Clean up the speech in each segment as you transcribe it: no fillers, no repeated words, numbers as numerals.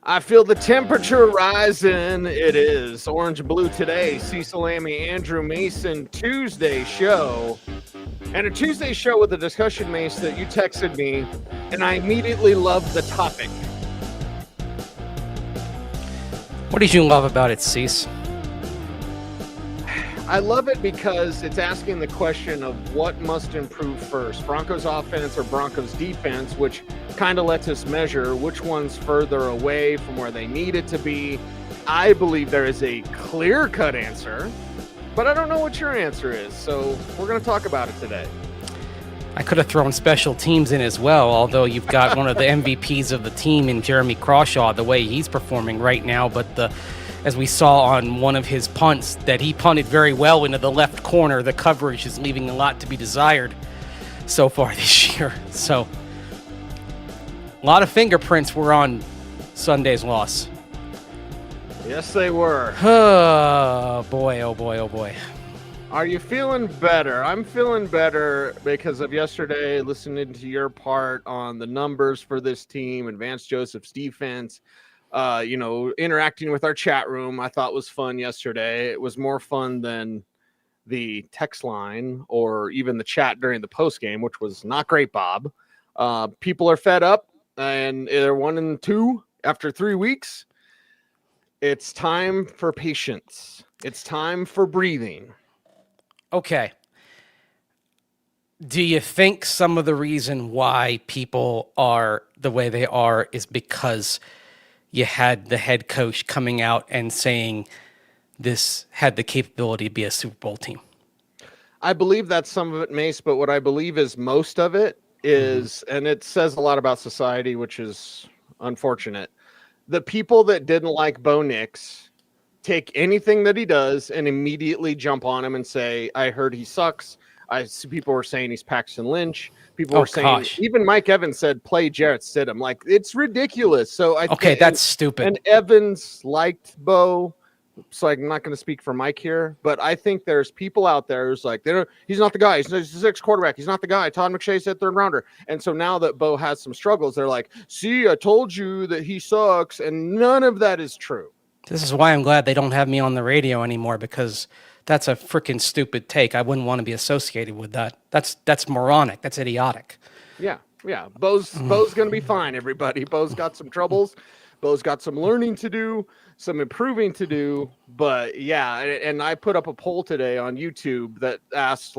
I feel the temperature rising. It is orange and blue today. Cecil Amy, Andrew Mason, Tuesday show. And a Tuesday show with a discussion, Mace, that you texted me, and I immediately loved the topic. What did you love about it, Cease? I love it because it's asking the question of what must improve first, Broncos offense or Broncos defense, which kind of lets us measure which one's further away from where they need it to be. I believe there is a clear-cut answer, but I don't know what your answer is, so we're going to talk about it today. I could have thrown special teams in as well, although you've got one of the MVPs of the team in Jeremy Crawshaw, the way he's performing right now, but as we saw on one of his punts, that he punted very well into the left corner. The coverage is leaving a lot to be desired so far this year. So, a lot of fingerprints were on Sunday's loss. Yes, they were. Oh, boy, oh, boy, oh, boy. Are you feeling better? I'm feeling better because of yesterday, listening to your part on the numbers for this team and Vance Joseph's defense. Interacting with our chat room, I thought was fun yesterday. It was more fun than the text line or even the chat during the post game, which was not great, Bob. People are fed up and they're 1-2 after 3 weeks. It's time for patience. It's time for breathing. Okay. Do you think some of the reason why people are the way they are is because you had the head coach coming out and saying this had the capability to be a Super Bowl team? I believe that's some of it, Mace, but what I believe is most of it is, and it says a lot about society, which is unfortunate. The people that didn't like Bo Nix take anything that he does and immediately jump on him and say, I heard he sucks. People were saying he's Paxton Lynch. People were saying, gosh. Even Mike Evans said, play Jarrett Stidham. Like, it's ridiculous. So that's stupid. And Evans liked Bo, so I'm not going to speak for Mike here, but I think there's people out there who's like, he's not the guy. He's the sixth quarterback. He's not the guy. Todd McShay said third rounder. And so now that Bo has some struggles, they're like, see, I told you that he sucks. And none of that is true. This is why I'm glad they don't have me on the radio anymore, because that's a freaking stupid take. I wouldn't want to be associated with that. That's moronic. That's idiotic. Yeah. Bo's going to be fine, everybody. Bo's got some troubles. Bo's got some learning to do, some improving to do. But yeah, and I put up a poll today on YouTube that asked,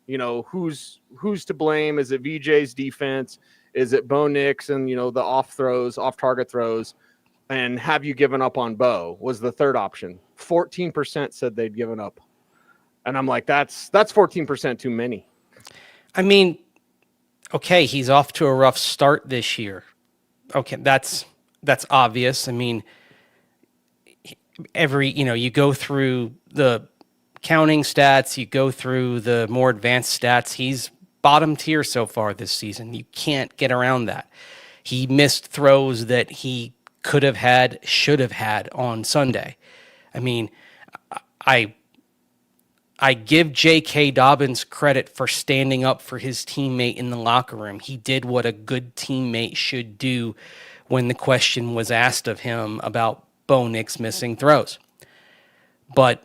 who's to blame? Is it VJ's defense? Is it Bo Nix and, the off-target throws? And have you given up on Bo was the third option. 14% said they'd given up. And I'm like, that's 14% too many. I mean, okay, he's off to a rough start this year. Okay, that's obvious. I mean, you go through the counting stats, you go through the more advanced stats. He's bottom tier so far this season. You can't get around that. He missed throws that he could have had, should have had on Sunday. I mean, I give J.K. Dobbins credit for standing up for his teammate in the locker room. He did what a good teammate should do when the question was asked of him about Bo Nix missing throws. But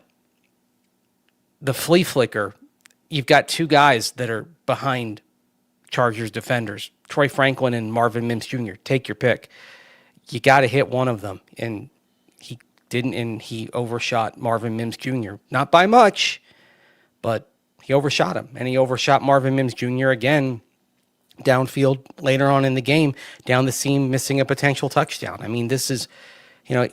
the flea flicker, you've got two guys that are behind Chargers defenders, Troy Franklin and Marvin Mims Jr. Take your pick. You got to hit one of them, and he didn't, and he overshot Marvin Mims Jr. Not by much, but he overshot him, and he overshot Marvin Mims Jr. again downfield later on in the game, down the seam, missing a potential touchdown. I mean, this is,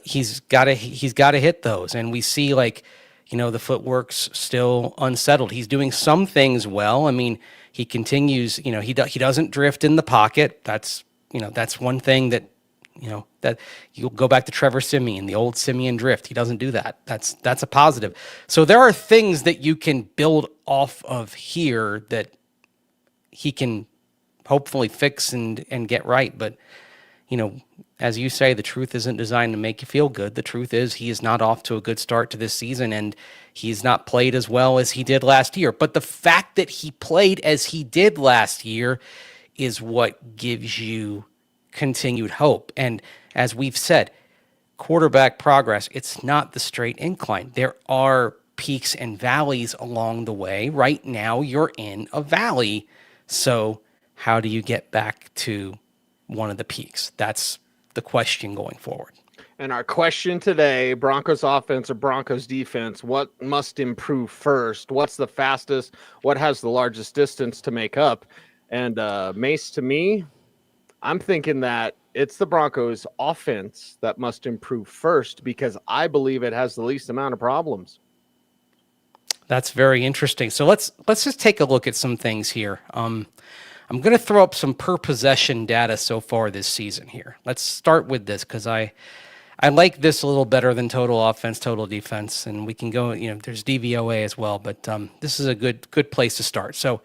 he's got to hit those, and we see the footwork's still unsettled. He's doing some things well. I mean, he continues, he doesn't drift in the pocket. That's one thing that you'll go back to Trevor Siemian, the old Siemian drift. He doesn't do that. That's a positive. So there are things that you can build off of here that he can hopefully fix and get right. But, as you say, the truth isn't designed to make you feel good. The truth is he is not off to a good start to this season, and he's not played as well as he did last year. But the fact that he played as he did last year is what gives you continued hope. And as we've said, quarterback progress, it's not the straight incline. There are peaks and valleys along the way. Right now, you're in a valley. So how do you get back to one of the peaks? That's the question going forward. And our question today, Broncos offense or Broncos defense, what must improve first? What's the fastest? What has the largest distance to make up? And Mace, to me, I'm thinking that it's the Broncos offense that must improve first because I believe it has the least amount of problems. That's very interesting. So let's just take a look at some things here. I'm going to throw up some per possession data so far this season here. Let's start with this because I like this a little better than total offense, total defense, and we can go, there's DVOA as well, but this is a good place to start. So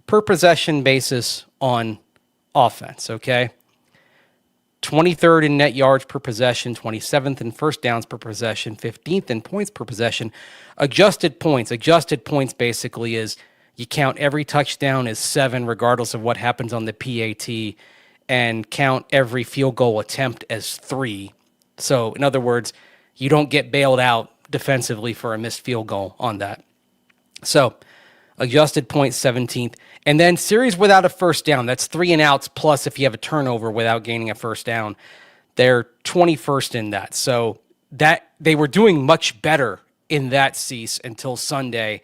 per possession basis on offense, okay? 23rd in net yards per possession, 27th in first downs per possession, 15th in points per possession. Adjusted points basically is you count every touchdown as 7 regardless of what happens on the PAT and count every field goal attempt as 3. So, in other words, you don't get bailed out defensively for a missed field goal on that. So, adjusted points 17th. And then series without a first down. That's 3 and outs plus if you have a turnover without gaining a first down. They're 21st in that. So, that they were doing much better in that cease until Sunday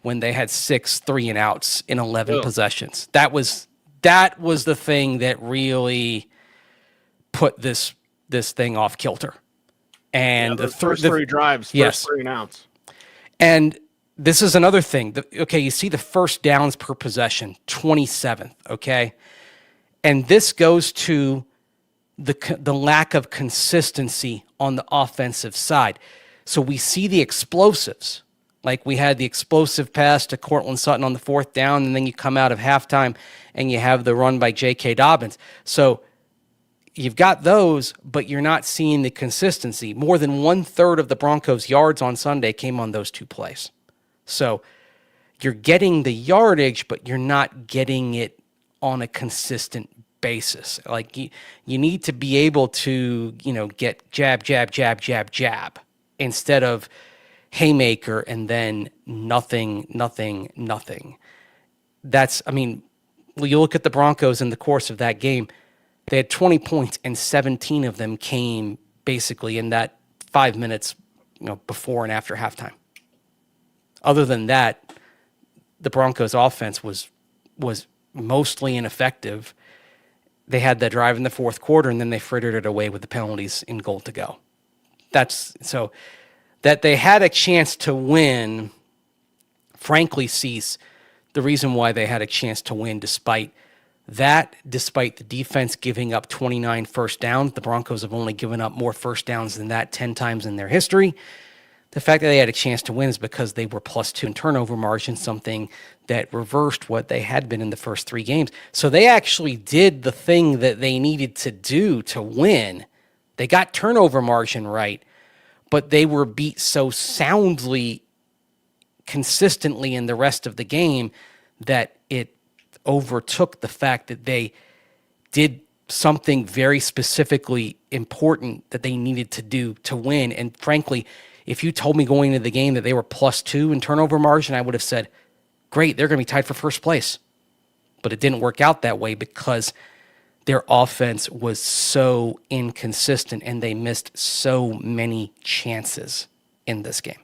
when they had 6 3 and outs in 11 possessions. That was the thing that really put this thing off kilter. And the first 3 drives, yes. 3 and outs. And this is another thing. You see the first downs per possession, 27th, okay? And this goes to the lack of consistency on the offensive side. So we see the explosives. Like we had the explosive pass to Cortland Sutton on the 4th down, and then you come out of halftime and you have the run by J.K. Dobbins. So you've got those, but you're not seeing the consistency. More than 1/3 of the Broncos' yards on Sunday came on those 2 plays. So you're getting the yardage, but you're not getting it on a consistent basis. Like you need to be able to, get jab, jab, jab, jab, jab instead of haymaker and then nothing, nothing, nothing. When you look at the Broncos in the course of that game, they had 20 points and 17 of them came basically in that 5 minutes, before and after halftime. Other than that, the Broncos offense was mostly ineffective. They had that drive in the 4th quarter and then they frittered it away with the penalties in goal to go. So that they had a chance to win, frankly, Cease, the reason why they had a chance to win despite the defense giving up 29 first downs. The Broncos have only given up more first downs than that 10 times in their history. The fact that they had a chance to win is because they were +2 in turnover margin, something that reversed what they had been in the first 3 games. So they actually did the thing that they needed to do to win. They got turnover margin right, but they were beat so soundly, consistently in the rest of the game that it overtook the fact that they did something very specifically important that they needed to do to win. And frankly, if you told me going into the game that they were +2 in turnover margin, I would have said, great, they're going to be tied for first place. But it didn't work out that way because their offense was so inconsistent and they missed so many chances in this game.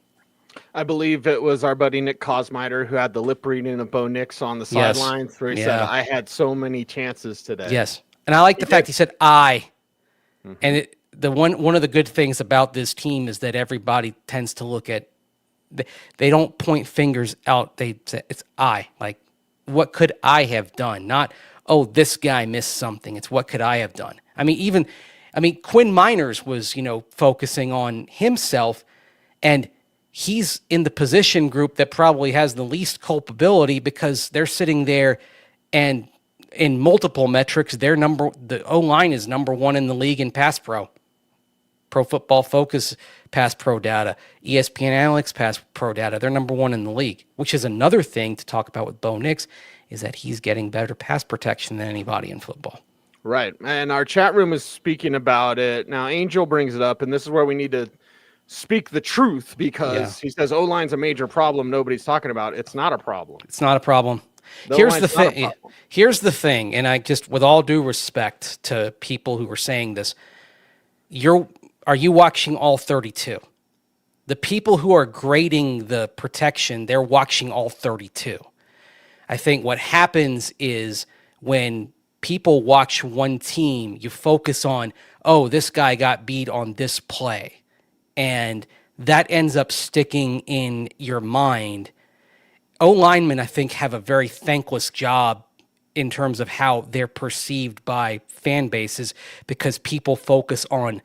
I believe it was our buddy Nick Kosmider who had the lip reading of Bo Nix on the sidelines where he said, I had so many chances today. Yes. And I like the fact he said, I. Mm-hmm. And one of the good things about this team is that everybody tends to look at, they don't point fingers out. They say, it's I. Like, what could I have done? Not, oh, this guy missed something. It's what could I have done? Quinn Miners was, focusing on himself, and he's in the position group that probably has the least culpability because they're sitting there and in multiple metrics, the O-line is number 1 in the league in pass pro. Pro Football Focus pass pro data, ESPN Analytics pass pro data. They're number 1 in the league, which is another thing to talk about with Bo Nix, is that he's getting better pass protection than anybody in football. Right. And our chat room is speaking about it. Now, Angel brings it up, and this is where we need to speak the truth because he says O-line's a major problem nobody's talking about. It's not a problem. It's not a problem. The Here's the O-line's not a thing. problem. Here's the thing, and I just, with all due respect to people who are saying this, are you watching all 32? The people who are grading the protection, they're watching all 32. I think what happens is when people watch one team, you focus on, oh, this guy got beat on this play. And that ends up sticking in your mind. O-linemen, I think, have a very thankless job in terms of how they're perceived by fan bases because people focus on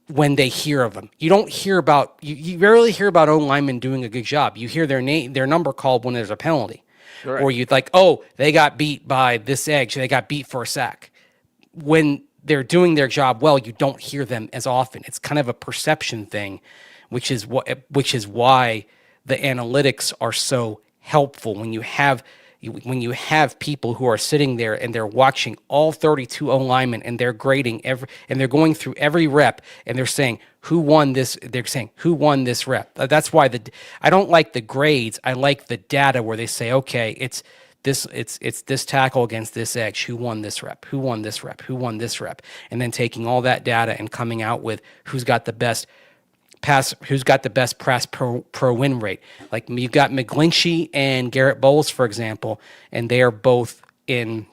when they hear of them. You don't hear about, you rarely hear about O-linemen doing a good job. You hear their number called when there's a penalty. Right. Or you'd like, oh, they got beat by this edge. They got beat for a sack. When they're doing their job well, you don't hear them as often. It's kind of a perception thing, which is why the analytics are so helpful. When you have people who are sitting there and they're watching all 32 O-linemen and they're grading and they're going through every rep and they're saying who won this. They're saying who won this rep. That's why I don't like the grades. I like the data where they say, okay, it's this tackle against this edge. Who won this rep? Who won this rep? Who won this rep? And then taking all that data and coming out with who's got the best pass per win rate. Like you've got McGlinchey and Garrett Bowles, for example, and they are both in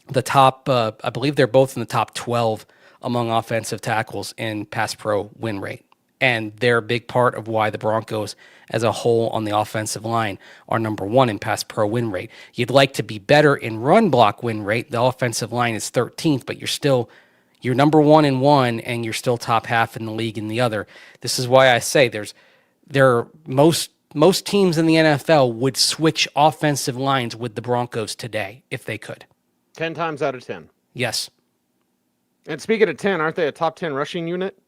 the top, I believe they're both in the top 12 among offensive tackles in pass pro win rate. And they're a big part of why the Broncos as a whole on the offensive line are number one in pass pro win rate. You'd like to be better in run block win rate. The offensive line is 13th, but you're number one in one, and you're still top half in the league in the other. This is why I say most teams in the NFL would switch offensive lines with the Broncos today if they could. 10 times out of 10. Yes. And speaking of 10, aren't they a top 10 rushing unit?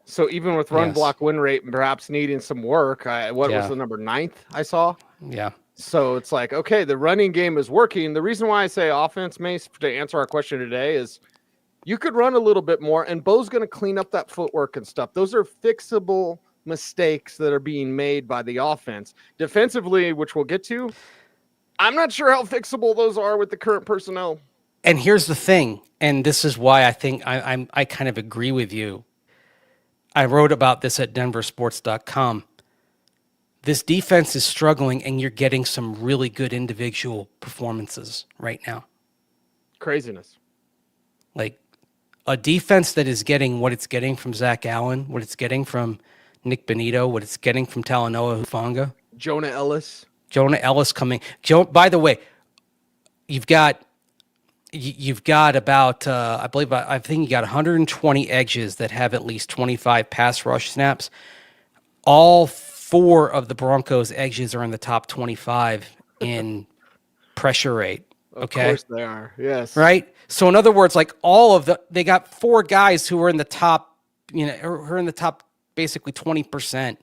So even with run block win rate perhaps needing some work, was the number 9th I saw? Yeah. So it's like, okay, the running game is working. The reason why I say offense, Mace, to answer our question today is you could run a little bit more, and Bo's going to clean up that footwork and stuff. Those are fixable mistakes that are being made by the offense. Defensively, which we'll get to, I'm not sure how fixable those are with the current personnel. And here's the thing, and this is why I think I kind of agree with you. I wrote about this at denversports.com. This defense is struggling, and you're getting some really good individual performances right now. Craziness. Like a defense that is getting what it's getting from Zach Allen, what it's getting from Nick Benito, what it's getting from Talanoa Hufanga. Jonah Ellis coming. By the way, you've got about, I think you got 120 edges that have at least 25 pass rush snaps. All 4 of the Broncos' edges are in the top 25 in pressure rate. Okay. Of course they are. Yes. Right. So in other words, like they got 4 guys who are in the top, who are in the top basically 20%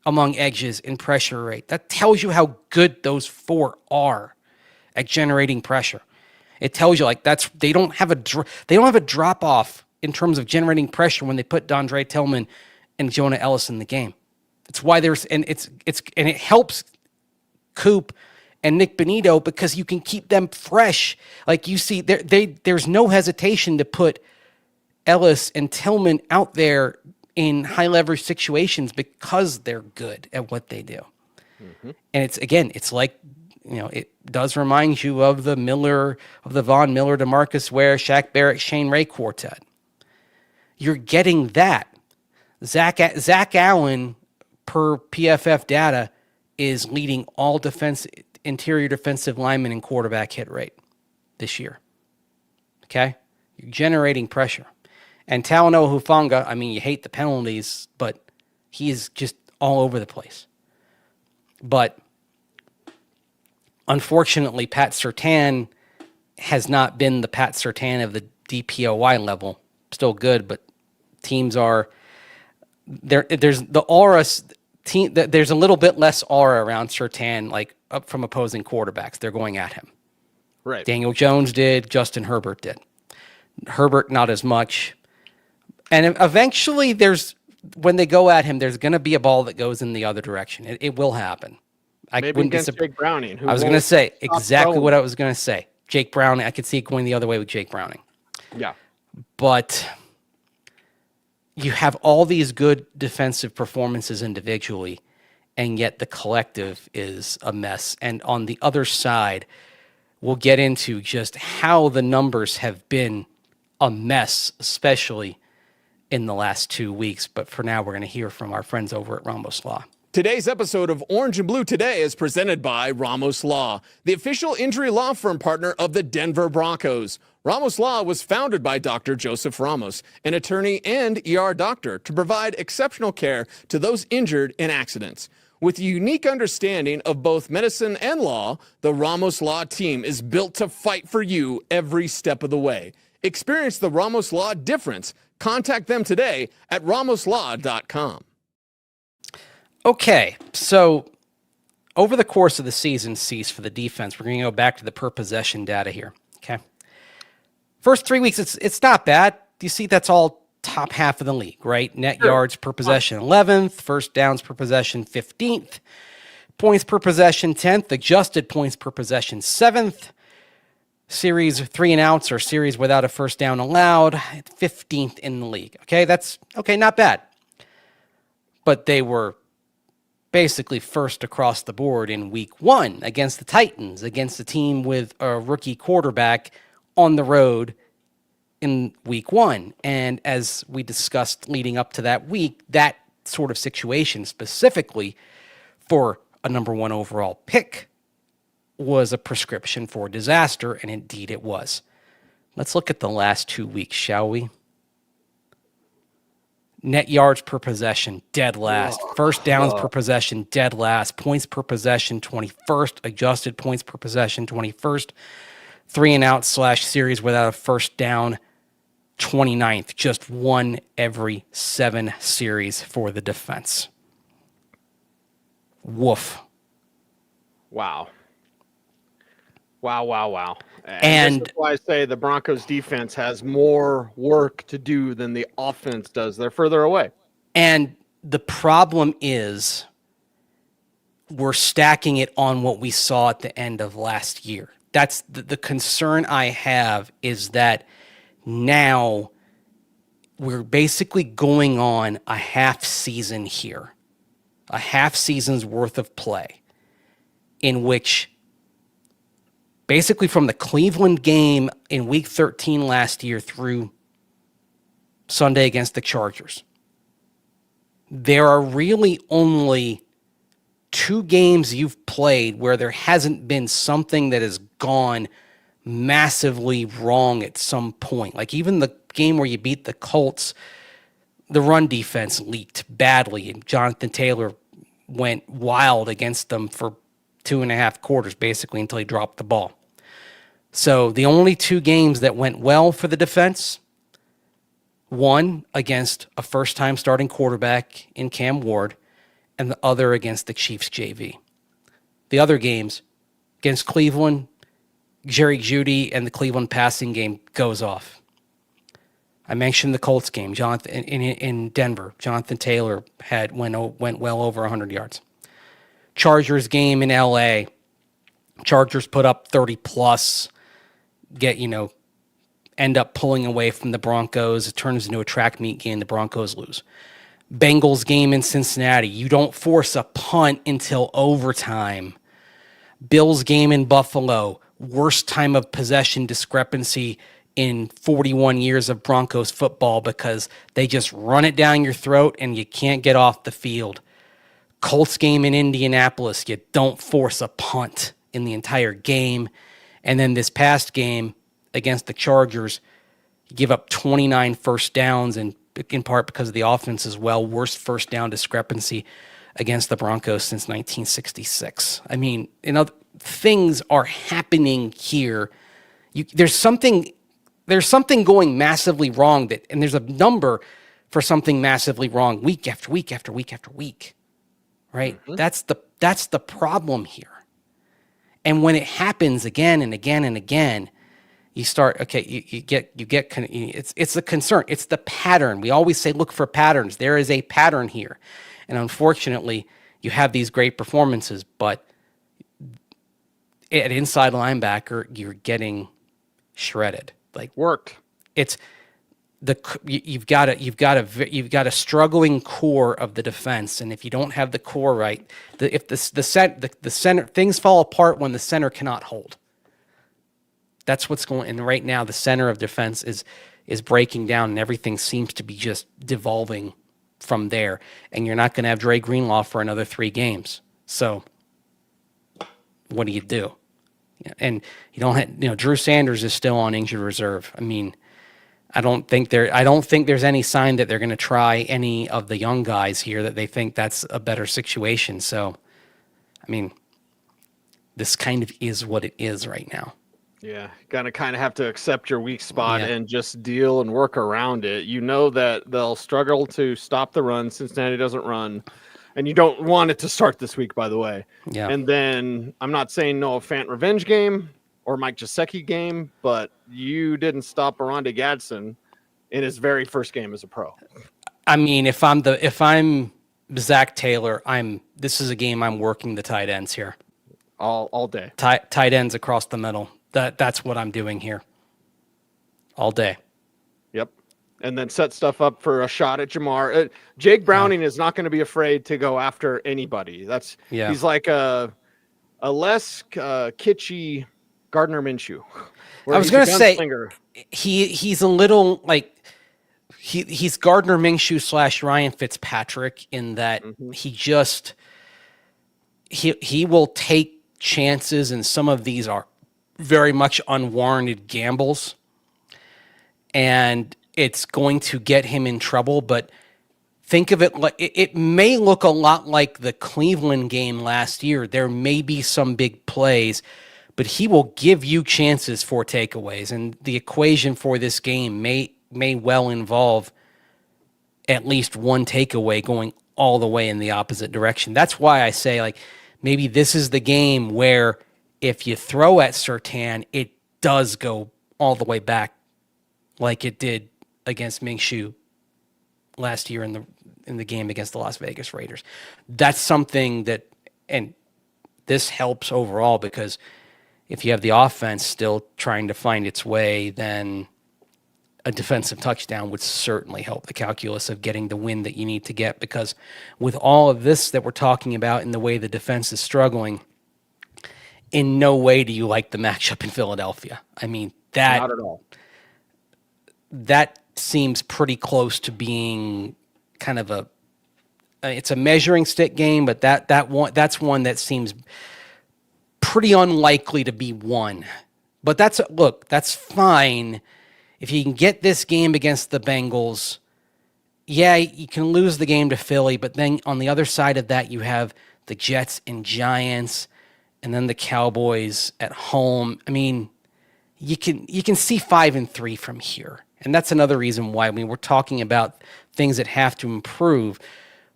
among edges in pressure rate. That tells you how good those 4 are at generating pressure. It tells you like they don't have a drop off in terms of generating pressure when they put Dondre Tillman and Jonah Ellis in the game. It's why it helps Coop and Nick Benito because you can keep them fresh. Like you see, there's no hesitation to put Ellis and Tillman out there in high leverage situations because they're good at what they do. Mm-hmm. And it's like, it does remind you of the Von Miller, DeMarcus Ware, Shaq Barrett, Shane Ray quartet. You're getting that. Zach Allen, per PFF data, is leading all interior defensive linemen in quarterback hit rate this year. Okay? You're generating pressure. And Talanoa Hufanga, you hate the penalties, but he is just all over the place. But unfortunately, Pat Surtain has not been the Pat Surtain of the DPOY level. Still good, but teams are there. There's the aura team. There's a little bit less aura around Surtain, like up from opposing quarterbacks. They're going at him. Right. Daniel Jones did. Justin Herbert did. Herbert, not as much. And eventually when they go at him, there's going to be a ball that goes in the other direction. It will happen. Maybe against Jake Browning. I was going to say exactly what I was going to say. Jake Browning, I could see it going the other way with Jake Browning. Yeah. But you have all these good defensive performances individually, and yet the collective is a mess. And on the other side, we'll get into just how the numbers have been a mess, especially in the last 2 weeks. But for now, we're going to hear from our friends over at Ramos Law. Today's episode of Orange and Blue Today is presented by Ramos Law, the official injury law firm partner of the Denver Broncos. Ramos Law was founded by Dr. Joseph Ramos, an attorney and ER doctor, to provide exceptional care to those injured in accidents. With a unique understanding of both medicine and law, the Ramos Law team is built to fight for you every step of the way. Experience the Ramos Law difference. Contact them today at ramoslaw.com. Okay, so over the course of the season, Cease, for the defense, we're going to go back to the per possession data here. Okay, first 3 weeks, it's not bad. You see, that's all top half of the league, right? Net yards per possession, 11th. First downs per possession, 15th. Points per possession, 10th. Adjusted points per possession, 7th. Series 3 and outs or series without a first down allowed, 15th in the league. Okay, that's okay, not bad. But they were basically first across the board in week 1 against the Titans, against a team with a rookie quarterback on the road in week 1. And as we discussed leading up to that week, that sort of situation specifically for a number 1 overall pick was a prescription for disaster, and indeed it was. Let's look at the last 2 weeks, shall we? Net yards per possession, dead last. First downs per possession, dead last. Points per possession, 21st. Adjusted points per possession, 21st. 3 and out / series without a first down, 29th. Just 1 every 7 series for the defense. Woof. Wow. Wow. And this is why I say the Broncos defense has more work to do than the offense does. They're further away. And the problem is we're stacking it on what we saw at the end of last year. That's the concern I have, is that now we're basically going on a half season here, a half season's worth of play in which basically from the Cleveland game in week 13 last year through Sunday against the Chargers, there are really only 2 games you've played where there hasn't been something that has gone massively wrong at some point. Like even the game where you beat the Colts, the run defense leaked badly, and Jonathan Taylor went wild against them for 2.5 quarters, basically, until he dropped the ball. So the only 2 games that went well for the defense, one against a first-time starting quarterback in Cam Ward, and the other against the Chiefs JV. The other games, against Cleveland, Jerry Jeudy and the Cleveland passing game goes off. I mentioned the Colts game, Jonathan in Denver. Jonathan Taylor went well over 100 yards. Chargers game in LA. Chargers put up 30 plus, end up pulling away from the Broncos. It turns into a track meet game. The Broncos lose. Bengals game in Cincinnati. You don't force a punt until overtime. Bills game in Buffalo. Worst time of possession discrepancy in 41 years of Broncos football because they just run it down your throat and you can't get off the field. Colts game in Indianapolis. You don't force a punt in the entire game. And then this past game against the Chargers, you give up 29 first downs, and in part because of the offense as well. Worst first down discrepancy against the Broncos since 1966. I mean, things are happening here. There's something going massively wrong, and there's a number for something massively wrong week after week after week after week. Right? Mm-hmm. That's the problem here. And when it happens again and again and again, you start, okay, it's the concern. It's the pattern. We always say, look for patterns. There is a pattern here. And unfortunately, you have these great performances, but at inside linebacker, you're getting shredded. Like Worked. it's you've got a struggling core of the defense, and if you don't have the core right, if the center, things fall apart when the center cannot hold. That's what's going. And right now, the center of defense is breaking down, and everything seems to be just devolving from there. And you're not going to have Dre Greenlaw for another 3 games. So, what do you do? And you don't have, Drew Sanders is still on injured reserve. I mean, I don't think there's any sign that they're going to try any of the young guys here, that they think that's a better situation. So, I mean, this kind of is what it is right now. Yeah, gonna kind of have to accept your weak spot and just deal and work around it. You know that they'll struggle to stop the run. Cincinnati doesn't run, and you don't want it to start this week, by the way. Yeah. And then I'm not saying Noah Fant revenge game or Mike Gesicki game, but you didn't stop Aronde Gadsden in his very first game as a pro. I mean, if I'm Zach Taylor, this is a game I'm working the tight ends here. All day. Tight ends across the middle. That's what I'm doing here. All day. Yep. And then set stuff up for a shot at Jamar. Jake Browning is not going to be afraid to go after anybody. He's like a less kitschy Gardner Minshew. I was going to say he's a little like he's Gardner Minshew / Ryan Fitzpatrick in that he will take chances, and some of these are very much unwarranted gambles, and it's going to get him in trouble. But think of it like it may look a lot like the Cleveland game last year. There may be some big plays, but he will give you chances for takeaways, and the equation for this game may well involve at least one takeaway going all the way in the opposite direction. That's why I say, like, maybe this is the game where if you throw at Surtain, it does go all the way back like it did against Minshew last year in the game against the Las Vegas Raiders. That's something that, and this helps overall, because if you have the offense still trying to find its way, then a defensive touchdown would certainly help the calculus of getting the win that you need to get, because with all of this that we're talking about and the way the defense is struggling, in no way do you like the matchup in Philadelphia. I mean, not at all. That seems pretty close to being kind of it's a measuring stick game, but that's one that seems pretty unlikely to be won. But that's fine. If you can get this game against the Bengals, yeah, you can lose the game to Philly, but then on the other side of that, you have the Jets and Giants, and then the Cowboys at home. I mean, you can see 5-3 from here. And that's another reason why, I mean, we're talking about things that have to improve,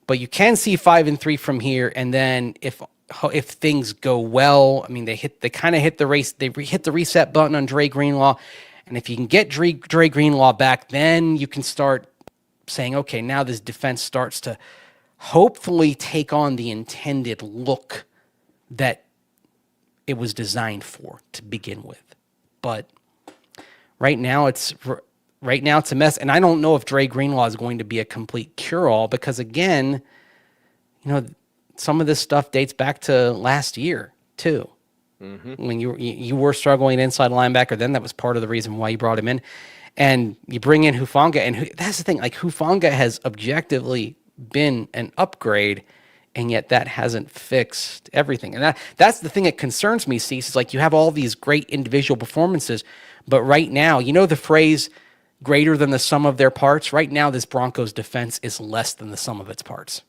but you can see 5-3 from here. And then if things go well, I mean, they hit the reset button on Dre Greenlaw. And if you can get Dre Greenlaw back, then you can start saying, okay, now this defense starts to hopefully take on the intended look that it was designed for to begin with. But right now it's a mess. And I don't know if Dre Greenlaw is going to be a complete cure-all, because, again, some of this stuff dates back to last year too. When you were struggling inside linebacker, then that was part of the reason why you brought him in. And you bring in Hufanga, and that's the thing, like, Hufanga has objectively been an upgrade, and yet that hasn't fixed everything. And that's the thing that concerns me, Cease, is like you have all these great individual performances, but right now, the phrase greater than the sum of their parts? Right now, this Broncos defense is less than the sum of its parts.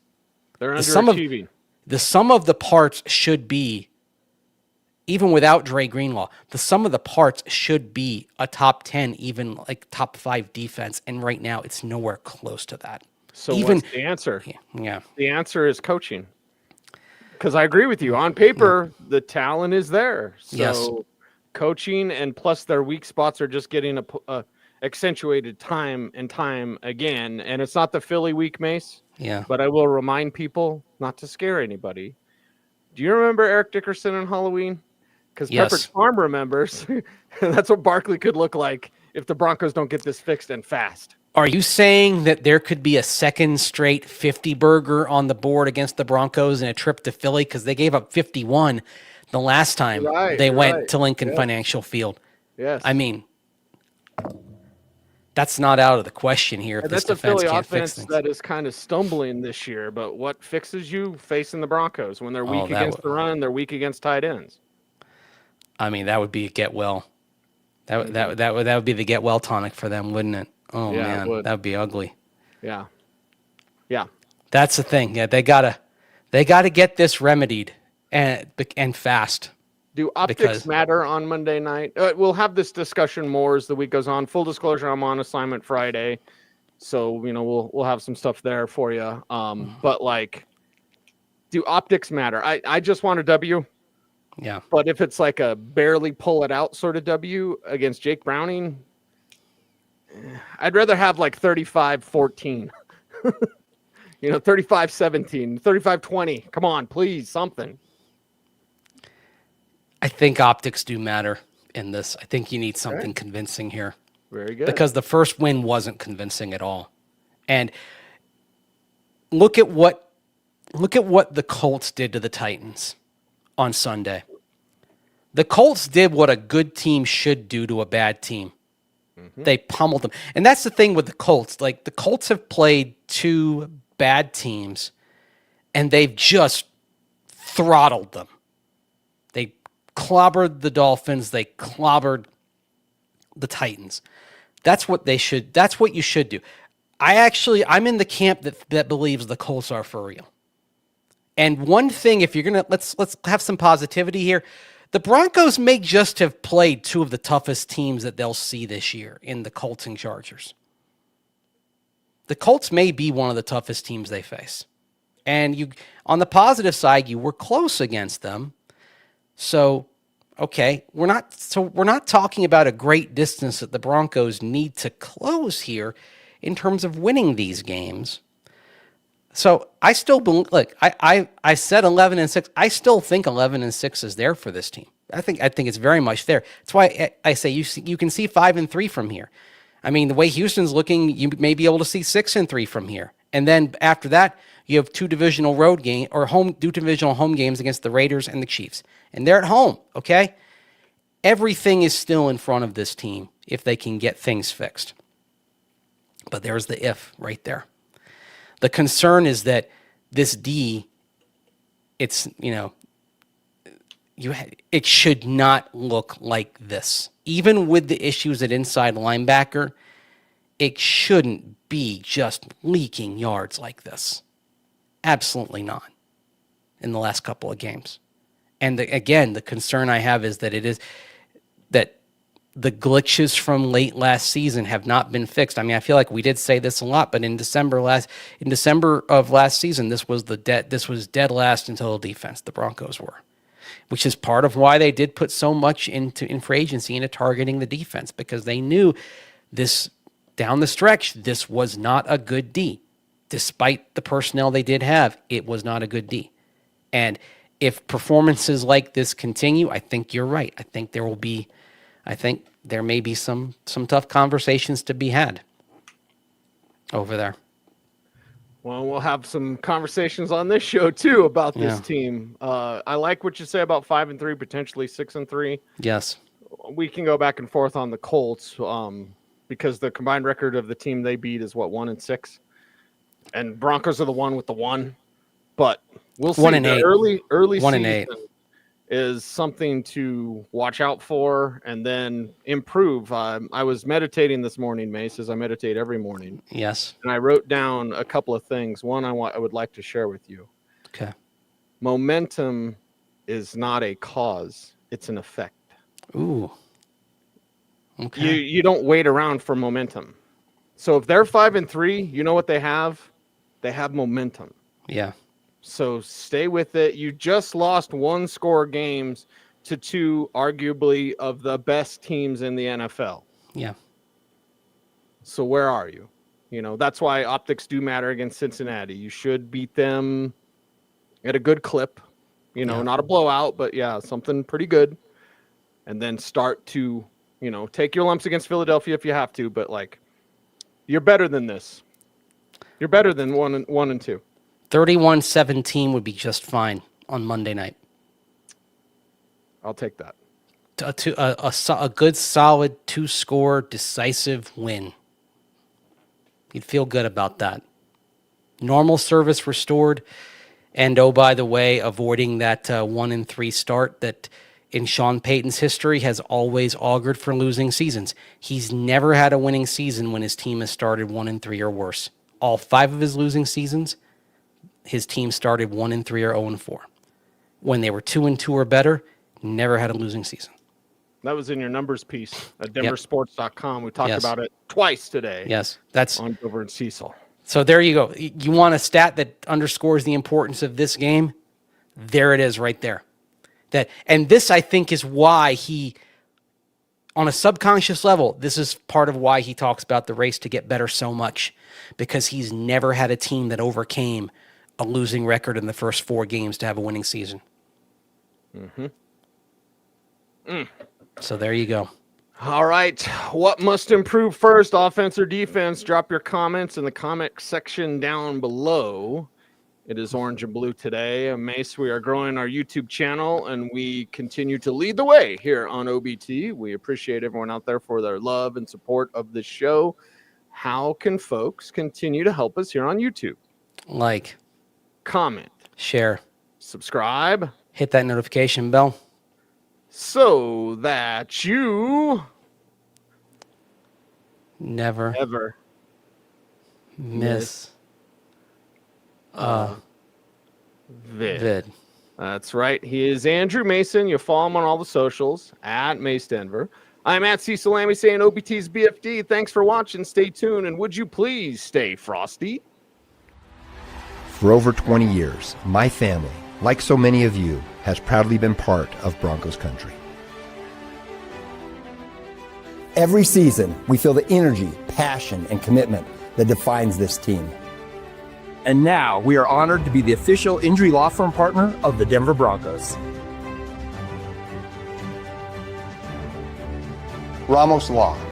They're underachieving. The sum of the parts should be, even without Dre Greenlaw, the sum of the parts should be a top 10, even like top 5 defense. And right now it's nowhere close to that. So what's the answer? Yeah. The answer is coaching. Because I agree with you. On paper, the talent is there. So coaching, and plus their weak spots are just getting accentuated time and time again. And it's not the Philly week, Mace. Yeah. But I will remind people not to scare anybody. Do you remember Eric Dickerson on Halloween? Because Yes. Pepperidge Farm remembers. That's what Barkley could look like if the Broncos don't get this fixed and fast. Are you saying that there could be a second straight 50 burger on the board against the Broncos in a trip to Philly? Because they gave up 51 the last time they went to Lincoln Financial Field. Yes. I mean, that's not out of the question here. If That's this a Philly defense can't fix offense things. that is kind of stumbling this year. But what fixes you facing the Broncos when they're weak that against the run, they're weak against tight ends? I mean, that would be a get well. That would be the get well tonic for them, wouldn't it? Oh Yeah, it man, would. that would be ugly. Yeah. That's the thing. Yeah, they gotta get this remedied and fast. Do optics matter on Monday night? We'll have this discussion more as the week goes on. Full disclosure, I'm on assignment Friday, so we'll have some stuff there for you. But like, do optics matter? I just want a W. Yeah. But if it's like a barely pull it out sort of W against Jake Browning, I'd rather have like 35-14. 35-17, 35-20. Come on, please, something. I think optics do matter in this. I think you need something convincing here. Very good. Because the first win wasn't convincing at all. And look at what the Colts did to the Titans on Sunday. The Colts did what a good team should do to a bad team. Mm-hmm. They pummeled them. And that's the thing with the Colts. Like, the Colts have played two bad teams, and they've just throttled them. They clobbered the Dolphins. They clobbered the Titans. That's what you should do. I'm in the camp that believes the Colts are for real. And one thing, if you're gonna let's have some positivity here. The Broncos may just have played two of the toughest teams that they'll see this year in the Colts and Chargers. The Colts may be one of the toughest teams they face. And on the positive side, you were close against them. So, okay, we're not talking about a great distance that the Broncos need to close here in terms of winning these games. So I still believe. Look, I said 11-6. I still think 11-6 is there for this team. I think it's very much there. That's why I say you can see 5-3 from here. I mean, the way Houston's looking, you may be able to see 6-3 from here. And then after that, you have two divisional home games against the Raiders and the Chiefs, and they're at home. Okay, everything is still in front of this team if they can get things fixed. But there's the if right there. The concern is that this D, it should not look like this. Even with the issues at inside linebacker, it shouldn't be just leaking yards like this. Absolutely not in the last couple of games. And again, the concern I have is that the glitches from late last season have not been fixed. I mean, I feel like we did say this a lot, but in December of last season, this was dead last until the defense. The Broncos were, which is part of why they did put so much in free agency into targeting the defense, because they knew this down the stretch. This was not a good D, despite the personnel they did have. It was not a good D, and if performances like this continue, I think you're right. I think there may be some tough conversations to be had over there. Well, we'll have some conversations on this show too about this team. I like what you say about 5-3, potentially 6-3. Yes, we can go back and forth on the Colts because the combined record of the team they beat is 1-6, and Broncos are the one with the 1. But we'll see. 1-8. Early 1-8 is something to watch out for and then improve. I was meditating this morning, Mace, as I meditate every morning. Yes. And I wrote down a couple of things. One I would like to share with you. Okay. Momentum is not a cause, it's an effect. Ooh. Okay. You don't wait around for momentum. So if they're 5-3, you know what they have? They have momentum. Yeah. So stay with it. You just lost 1-score games to two, arguably, of the best teams in the NFL. Yeah. So where are you? You know, that's why optics do matter against Cincinnati. You should beat them at a good clip, you know, not a blowout, but yeah, something pretty good. And then start to, you know, take your lumps against Philadelphia if you have to, but like, you're better than this. You're better than 1-2. 31-17 would be just fine on Monday night. I'll take that. A good, solid 2-score decisive win. You'd feel good about that. Normal service restored. And oh, by the way, avoiding that 1-3 start that in Sean Payton's history has always augured for losing seasons. He's never had a winning season when his team has started 1-3 or worse. All 5 of his losing seasons, his team started 1-3 or 0-4. When they were 2-2 or better, never had a losing season. That was in your numbers piece at denversports.com. We talked about it twice today. Yes, that's on Dover and Cecil. So there you go. You want a stat that underscores the importance of this game? There it is right there. And this, I think, is why he, on a subconscious level, this is part of why he talks about the race to get better so much, because he's never had a team that overcame a losing record in the first 4 games to have a winning season. So there you go. All right. What must improve first, offense or defense? Drop your comments in the comment section down below. It is Orange and Blue today. Mace, we are growing our YouTube channel, and we continue to lead the way here on OBT. We appreciate everyone out there for their love and support of this show. How can folks continue to help us here on YouTube? Like, comment, share, subscribe, hit that notification bell, so that you never ever miss vid. That's right. He is Andrew Mason. You follow him on all the socials at Mace Denver. I'm at C. Salami saying OBT's BFD. Thanks for watching. Stay tuned. And would you please stay frosty? For over 20 years, my family, like so many of you, has proudly been part of Broncos country. Every season, we feel the energy, passion, and commitment that defines this team. And now we are honored to be the official injury law firm partner of the Denver Broncos. Ramos Law.